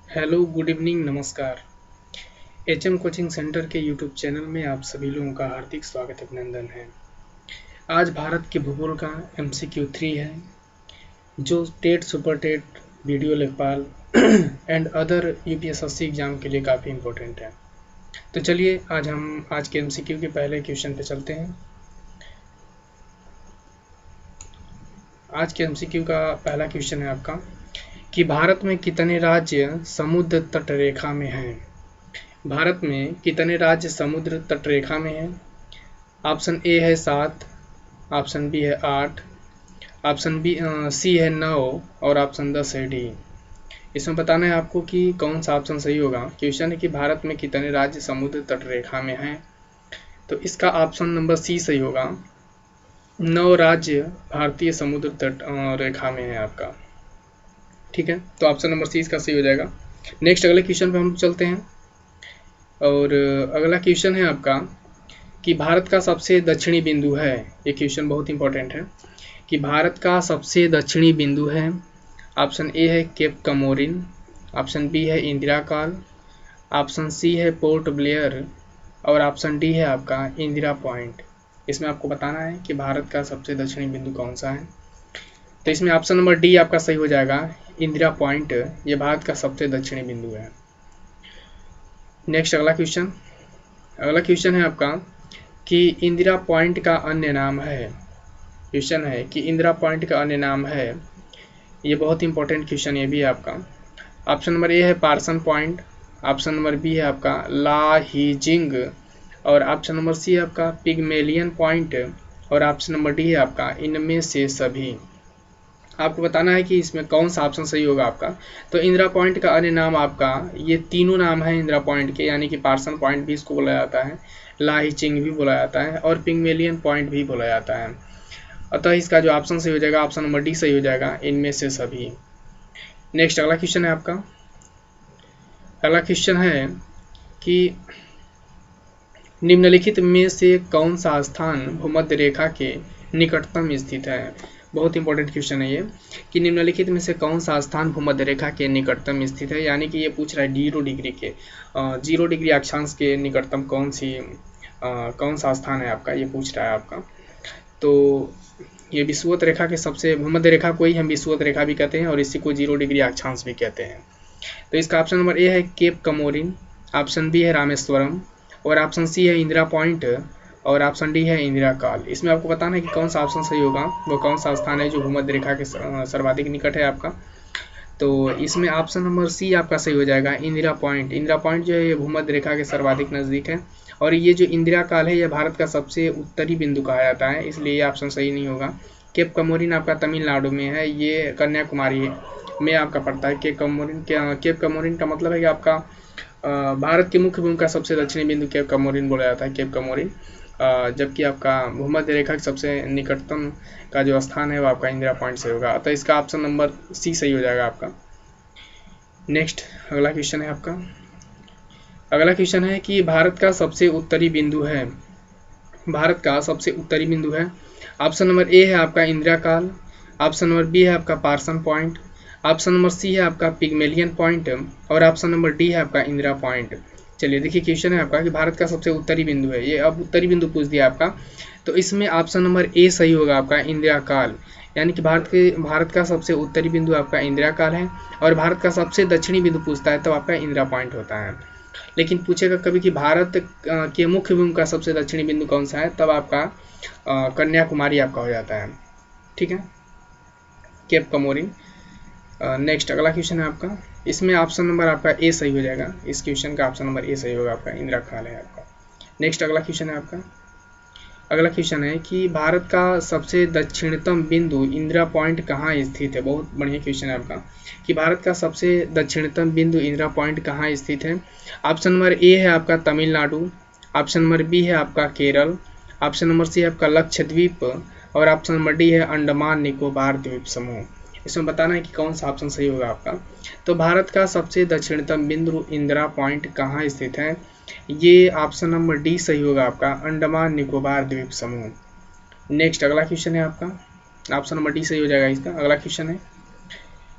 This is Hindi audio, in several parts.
हेलो, गुड इवनिंग, नमस्कार। एचएम कोचिंग सेंटर के यूट्यूब चैनल में आप सभी लोगों का हार्दिक स्वागत अभिनंदन है। आज भारत के भूगोल का एमसीक्यू 3 है, जो टेट, सुपर टेट, वीडियो लेखपाल एंड अदर यूपीएसएससी एग्जाम के लिए काफ़ी इम्पोर्टेंट है। तो चलिए आज हम आज के एमसीक्यू के पहले क्वेश्चन पे चलते हैं। आज के एमसीक्यू का पहला क्वेश्चन है आपका कि भारत में कितने राज्य समुद्र तट रेखा में हैं। भारत में कितने राज्य समुद्र तट रेखा में हैं? ऑप्शन ए है 7, ऑप्शन बी है 8, ऑप्शन बी सी है 9 और ऑप्शन 10 है डी। इसमें बताना है आपको कि कौन सा ऑप्शन सही होगा। क्वेश्चन है कि भारत में कितने राज्य समुद्र तट रेखा में हैं, तो इसका ऑप्शन नंबर सी सही होगा। 9 राज्य भारतीय समुद्र तट रेखा में है आपका। ठीक है, तो ऑप्शन नंबर सी इसका सही हो जाएगा। नेक्स्ट अगले क्वेश्चन पे हम चलते हैं और अगला क्वेश्चन है आपका कि भारत का सबसे दक्षिणी बिंदु है। ये क्वेश्चन बहुत इंपॉर्टेंट है कि भारत का सबसे दक्षिणी बिंदु है। ऑप्शन ए है केप कमोरिन, ऑप्शन बी है इंदिरा काल, ऑप्शन सी है पोर्ट ब्लेयर और ऑप्शन डी है आपका इंदिरा पॉइंट। इसमें आपको बताना है कि भारत का सबसे दक्षिणी बिंदु कौन सा है। तो इसमें ऑप्शन नंबर डी आपका सही हो जाएगा, इंदिरा पॉइंट। ये भारत का सबसे दक्षिणी बिंदु है। नेक्स्ट अगला क्वेश्चन है आपका कि इंदिरा पॉइंट का अन्य नाम है। क्वेश्चन है कि इंदिरा पॉइंट का अन्य नाम है। ये बहुत इंपॉर्टेंट क्वेश्चन ये भी है आपका। ऑप्शन नंबर ए है parson point, option number B है आपका लाहिजिंग और ऑप्शन नंबर सी है आपका पिगमेलियन पॉइंट और ऑप्शन नंबर डी है आपका इनमें से सभी। आपको बताना है कि इसमें कौन सा ऑप्शन सही होगा आपका। तो इंदिरा पॉइंट का अन्य नाम आपका, ये तीनों नाम है इंदिरा पॉइंट के, यानी कि पार्सन पॉइंट भी इसको बोला जाता है, लाहिचिंग भी बोला जाता है और पिगमेलियन पॉइंट भी बोला जाता है। अतः इसका जो ऑप्शन सही हो जाएगा, ऑप्शन नंबर डी सही हो जाएगा, इनमें से सभी। नेक्स्ट अगला क्वेश्चन है आपका। अगला क्वेश्चन है कि निम्नलिखित में से कौन सा स्थान भूमध्य रेखा के निकटतम स्थित है। बहुत इंपॉर्टेंट क्वेश्चन है ये कि निम्नलिखित में से कौन सा स्थान भूमध्य रेखा के निकटतम स्थित है, यानी कि ये पूछ रहा है 0 डिग्री अक्षांश के निकटतम कौन सा स्थान है आपका, ये पूछ रहा है आपका। तो ये विषुवत रेखा के सबसे, भूमध्य रेखा को ही हम विषुवत रेखा भी कहते हैं और इसी को 0 डिग्री अक्षांश भी कहते हैं। तो इसका ऑप्शन नंबर ए है केप कमोरिन, ऑप्शन बी है रामेश्वरम और ऑप्शन सी है इंदिरा पॉइंट और ऑप्शन डी है इंदिरा काल। इसमें आपको बताना है कि कौन सा ऑप्शन सही होगा, वो कौन सा स्थान है जो भूमध्य रेखा के सर्वाधिक निकट है आपका। तो इसमें ऑप्शन नंबर सी आपका सही हो जाएगा, इंदिरा पॉइंट। इंदिरा पॉइंट जो है ये भूमध्य रेखा के सर्वाधिक नज़दीक है और ये जो इंदिरा काल है यह भारत का सबसे उत्तरी बिंदु कहा जाता है, इसलिए ये ऑप्शन सही नहीं होगा। केप कमोरिन आपका तमिलनाडु में है, ये कन्याकुमारी में आपका पड़ता है। केप कमोरिन का मतलब है कि आपका भारत के मुख्य भूमि का सबसे दक्षिणी बिंदु केप कमोरिन बोला जाता है, केप कमोरिन। जबकि आपका भूमध्य रेखा के सबसे निकटतम का जो स्थान है वो आपका इंदिरा पॉइंट से होगा, अतः इसका ऑप्शन नंबर सी सही हो जाएगा आपका। नेक्स्ट अगला क्वेश्चन है आपका। अगला क्वेश्चन है कि भारत का सबसे उत्तरी बिंदु है। भारत का सबसे उत्तरी बिंदु है। ऑप्शन नंबर ए है आपका इंदिरा काल, ऑप्शन नंबर बी है आपका parson point, option number C है आपका पिगमेलियन पॉइंट और ऑप्शन नंबर डी है आपका इंदिरा पॉइंट। चलिए देखिए क्वेश्चन है आपका कि भारत का सबसे उत्तरी बिंदु है, ये अब उत्तरी बिंदु पूछ दिया आपका। तो इसमें ऑप्शन नंबर ए सही होगा आपका, इंदिरा काल। यानी कि भारत का सबसे उत्तरी बिंदु आपका इंदिरा काल है और भारत का सबसे दक्षिणी बिंदु पूछता है तो आपका इंदिरा पॉइंट होता है। लेकिन पूछेगा कभी कि भारत के मुख्य भूमि का सबसे दक्षिणी बिंदु कौन सा है, तब आपका कन्याकुमारी आपका हो जाता है। ठीक है, केप कमोरिन। नेक्स्ट अगला क्वेश्चन है आपका। इसमें ऑप्शन नंबर आपका ए सही हो जाएगा, इस क्वेश्चन का ऑप्शन नंबर ए सही होगा आपका, इंदिरा काल है आपका। नेक्स्ट अगला क्वेश्चन है आपका। अगला क्वेश्चन है कि भारत का सबसे दक्षिणतम बिंदु इंदिरा पॉइंट कहाँ स्थित है। बहुत बढ़िया क्वेश्चन है आपका कि भारत का सबसे दक्षिणतम बिंदु इंदिरा पॉइंट कहाँ स्थित है। ऑप्शन नंबर ए है आपका तमिलनाडु, ऑप्शन नंबर बी है आपका केरल, ऑप्शन नंबर सी है आपका लक्षद्वीप और ऑप्शन नंबर डी है अंडमान निकोबार द्वीप समूह। इसमें बताना है कि कौन सा ऑप्शन सही होगा आपका। तो भारत का सबसे दक्षिणतम बिंदु इंदिरा पॉइंट कहाँ स्थित है, ये ऑप्शन नंबर डी सही होगा आपका, अंडमान निकोबार द्वीप समूह। नेक्स्ट अगला क्वेश्चन है आपका, ऑप्शन नंबर डी सही हो जाएगा इसका। अगला क्वेश्चन है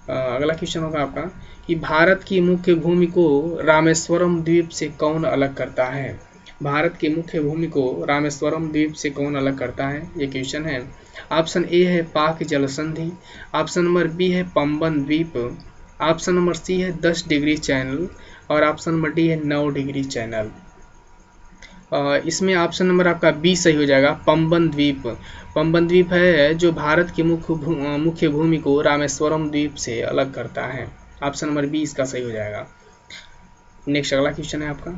अगला क्वेश्चन होगा आपका कि भारत की मुख्य भूमि को रामेश्वरम द्वीप से कौन अलग करता है। भारत की मुख्य भूमि को रामेश्वरम द्वीप से कौन अलग करता है, ये क्वेश्चन है। ऑप्शन ए है पाक जल संधि, ऑप्शन नंबर बी है पंबन द्वीप, ऑप्शन नंबर सी है 10 डिग्री चैनल और ऑप्शन नंबर डी है 9 डिग्री चैनल। इसमें ऑप्शन नंबर आपका बी सही हो जाएगा, पंबन द्वीप। पंबन द्वीप है जो भारत की मुख्य भूमि को रामेश्वरम द्वीप से अलग करता है। ऑप्शन नंबर बी इसका सही हो जाएगा। नेक्स्ट अगला क्वेश्चन है आपका।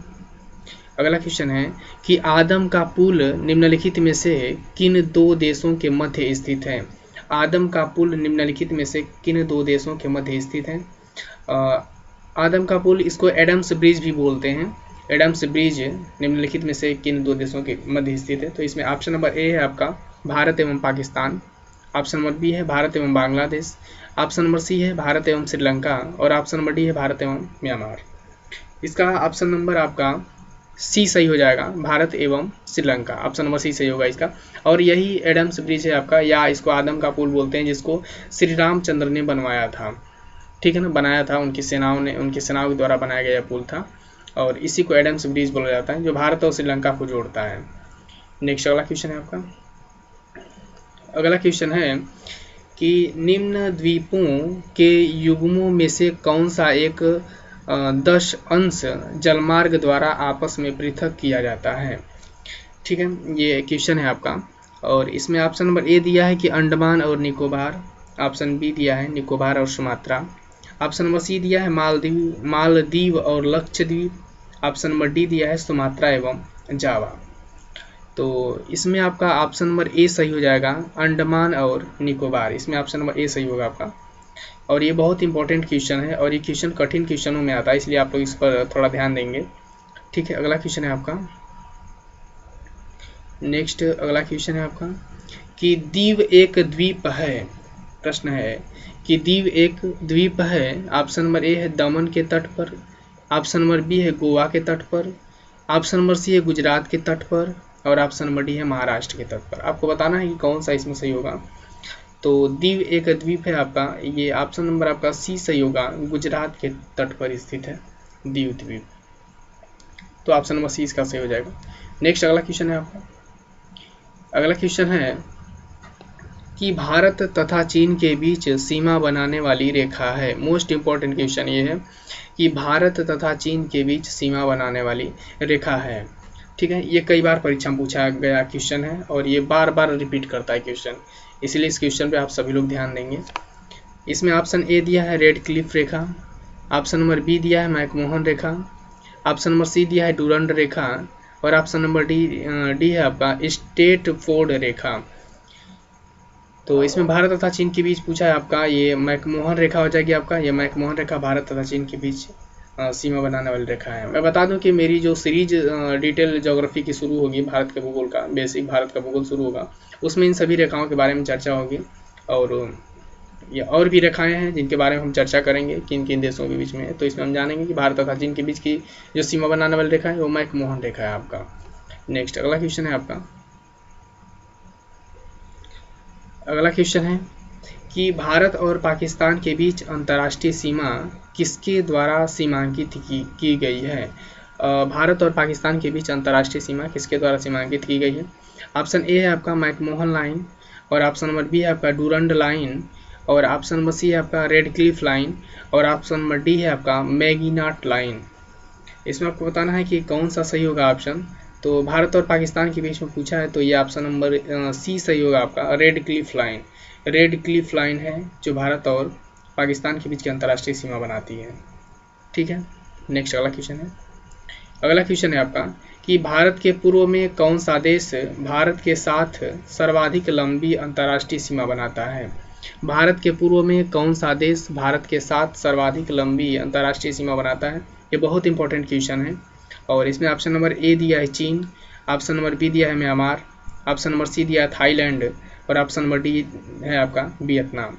अगला क्वेश्चन है कि आदम का पुल निम्नलिखित में से किन दो देशों के मध्य स्थित है। आदम का पुल निम्नलिखित में से किन दो देशों के मध्य स्थित है। आदम का पुल, इसको एडम्स ब्रिज भी बोलते हैं। एडम्स ब्रिज निम्नलिखित में से किन दो देशों के मध्य स्थित है। तो इसमें ऑप्शन नंबर ए है आपका भारत एवं पाकिस्तान, ऑप्शन नंबर बी है भारत एवं बांग्लादेश, ऑप्शन नंबर सी है भारत एवं श्रीलंका और ऑप्शन नंबर डी है भारत एवं म्यांमार। इसका ऑप्शन नंबर आपका सी सही हो जाएगा, भारत एवं श्रीलंका। ऑप्शन नंबर सी सही होगा इसका। और यही एडम्स ब्रिज है आपका, या इसको आदम का पुल बोलते हैं, जिसको श्री रामचंद्र ने बनवाया था, ठीक है ना, बनाया था। उनकी सेनाओं के द्वारा बनाया गया पुल था और इसी को एडम्स ब्रिज बोला जाता है, जो भारत और श्रीलंका को जोड़ता है। नेक्स्ट अगला क्वेश्चन है आपका। अगला क्वेश्चन है कि निम्न द्वीपों के युग्मों में से कौन सा एक 10 अंश जलमार्ग द्वारा आपस में पृथक किया जाता है। ठीक है, ये क्वेश्चन है आपका। और इसमें ऑप्शन नंबर ए दिया है कि अंडमान और निकोबार, ऑप्शन बी दिया है निकोबार और सुमात्रा, ऑप्शन नंबर सी दिया है मालदीव और लक्षद्वीप, ऑप्शन नंबर डी दिया है सुमात्रा एवं जावा। तो इसमें आपका ऑप्शन नंबर ए सही हो जाएगा, अंडमान और निकोबार। इसमें ऑप्शन नंबर ए सही होगा आपका। और ये बहुत इंपॉर्टेंट क्वेश्चन है और ये क्वेश्चन कठिन क्वेश्चनों में आता है, इसलिए आप लोग इस पर थोड़ा ध्यान देंगे। ठीक है, अगला क्वेश्चन है आपका। नेक्स्ट अगला क्वेश्चन है आपका कि दीव एक द्वीप है। प्रश्न है कि दीव एक द्वीप है। ऑप्शन नंबर ए है दमन के तट पर, ऑप्शन नंबर बी है गोवा के तट पर, ऑप्शन नंबर सी है गुजरात के तट पर और ऑप्शन नंबर डी है महाराष्ट्र के तट पर। आपको बताना है कि कौन सा इसमें सही होगा। तो दीव एक द्वीप है आपका, ये ऑप्शन नंबर आपका सी सही होगा, गुजरात के तट पर स्थित है दीव द्वीप। तो ऑप्शन नंबर सी इसका सही हो जाएगा। नेक्स्ट अगला क्वेश्चन है आपका। अगला क्वेश्चन है कि भारत तथा चीन के बीच सीमा बनाने वाली रेखा है। मोस्ट इंपॉर्टेंट क्वेश्चन ये है कि भारत तथा चीन के बीच सीमा बनाने वाली रेखा है। ठीक है, ये कई बार परीक्षा में पूछा गया क्वेश्चन है और ये बार बार रिपीट करता है क्वेश्चन, इसलिए इस क्वेश्चन पे आप सभी लोग ध्यान देंगे। इसमें ऑप्शन ए दिया है रेड क्लिफ रेखा, ऑप्शन नंबर बी दिया है मैकमोहन रेखा, ऑप्शन नंबर सी दिया है डूरंड रेखा और ऑप्शन नंबर डी है आपका स्टेटफोर्ड रेखा। तो इसमें भारत तथा चीन के बीच पूछा है आपका, ये मैकमोहन रेखा हो जाएगी आपका। ये मैकमोहन रेखा भारत तथा चीन के बीच सीमा बनाने वाली रेखा है। मैं बता दूं कि मेरी जो सीरीज डिटेल ज्योग्राफी की शुरू होगी, भारत के भूगोल का बेसिक भारत का भूगोल शुरू होगा, उसमें इन सभी रेखाओं के बारे में चर्चा होगी। और ये और भी रेखाएं हैं जिनके बारे में हम चर्चा करेंगे किन किन देशों के बीच में। तो इसमें हम जानेंगे कि भारत तथा चीन के बीच की जो सीमा बनाने वाली रेखा है वो मैकमोहन रेखा है आपका। नेक्स्ट अगला क्वेश्चन है आपका। अगला क्वेश्चन है कि भारत और पाकिस्तान के बीच अंतर्राष्ट्रीय सीमा किसके द्वारा सीमांकित की गई है। भारत और पाकिस्तान के बीच अंतर्राष्ट्रीय सीमा किसके द्वारा सीमांकित की गई है। ऑप्शन ए है आपका मैकमोहन लाइन और ऑप्शन नंबर बी है आपका डूरंड लाइन और ऑप्शन नंबर सी है आपका रेड क्लिफ लाइन और ऑप्शन नंबर डी है आपका मैगिनाट लाइन। इसमें आपको बताना है कि कौन सा सही होगा ऑप्शन। तो भारत और पाकिस्तान के बीच में पूछा है तो ये ऑप्शन नंबर सी सही होगा आपका, red Cliff line. Red Cliff line है जो भारत और पाकिस्तान के बीच की अंतर्राष्ट्रीय सीमा बनाती है। ठीक है, नेक्स्ट अगला क्वेश्चन है। अगला क्वेश्चन है आपका कि भारत के पूर्व में कौन सा देश भारत के साथ सर्वाधिक लंबी अंतर्राष्ट्रीय सीमा बनाता है। भारत के पूर्व में कौन सा देश भारत के साथ सर्वाधिक लंबी अंतर्राष्ट्रीय सीमा बनाता है। ये बहुत इंपॉर्टेंट क्वेश्चन है और इसमें ऑप्शन नंबर ए दिया है चीन, ऑप्शन नंबर बी दिया है म्यांमार, ऑप्शन नंबर सी दिया है थाईलैंड और ऑप्शन नंबर डी है आपका वियतनाम।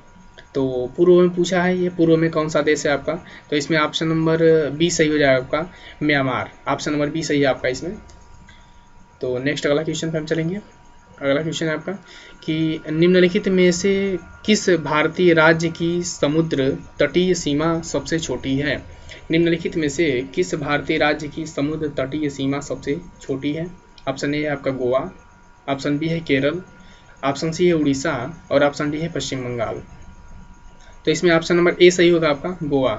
तो पूर्व में पूछा है, ये पूर्व में कौन सा देश है आपका। तो इसमें ऑप्शन नंबर बी सही हो जाएगा आपका, म्यांमार। ऑप्शन नंबर बी सही है आपका इसमें। तो नेक्स्ट अगला क्वेश्चन पे हम चलेंगे। अगला क्वेश्चन है आपका कि निम्नलिखित में से किस भारतीय राज्य की समुद्र तटीय सीमा सबसे छोटी है? निम्नलिखित में से किस भारतीय राज्य की समुद्र तटीय सीमा सबसे छोटी है? ऑप्शन ए है आपका गोवा, ऑप्शन बी है केरल, ऑप्शन सी है उड़ीसा और ऑप्शन डी है पश्चिम बंगाल। तो इसमें ऑप्शन नंबर ए सही होगा आपका गोवा।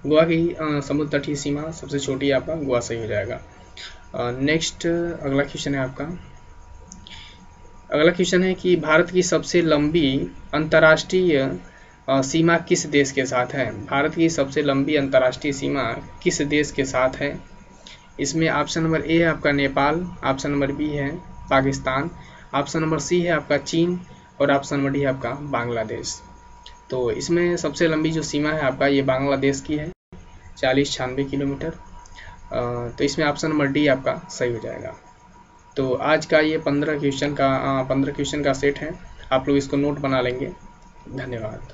गोवा की समुद्र तटीय सीमा सबसे छोटी है, आपका गोवा सही हो जाएगा। नेक्स्ट अगला क्वेश्चन है आपका, अगला क्वेश्चन है कि भारत की सबसे लंबी अंतर्राष्ट्रीय सीमा किस देश के साथ है? भारत की सबसे लंबी अंतर्राष्ट्रीय सीमा किस देश के साथ है? इसमें ऑप्शन नंबर ए है आपका नेपाल, ऑप्शन नंबर बी है पाकिस्तान, ऑप्शन नंबर सी है आपका चीन और ऑप्शन नंबर डी है आपका बांग्लादेश। तो इसमें सबसे लंबी जो सीमा है आपका ये बांग्लादेश की है, 40-96 किलोमीटर। तो इसमें ऑप्शन नंबर डी आपका सही हो जाएगा। तो आज का ये 15 क्वेश्चन का सेट है, आप लोग इसको नोट बना लेंगे। धन्यवाद।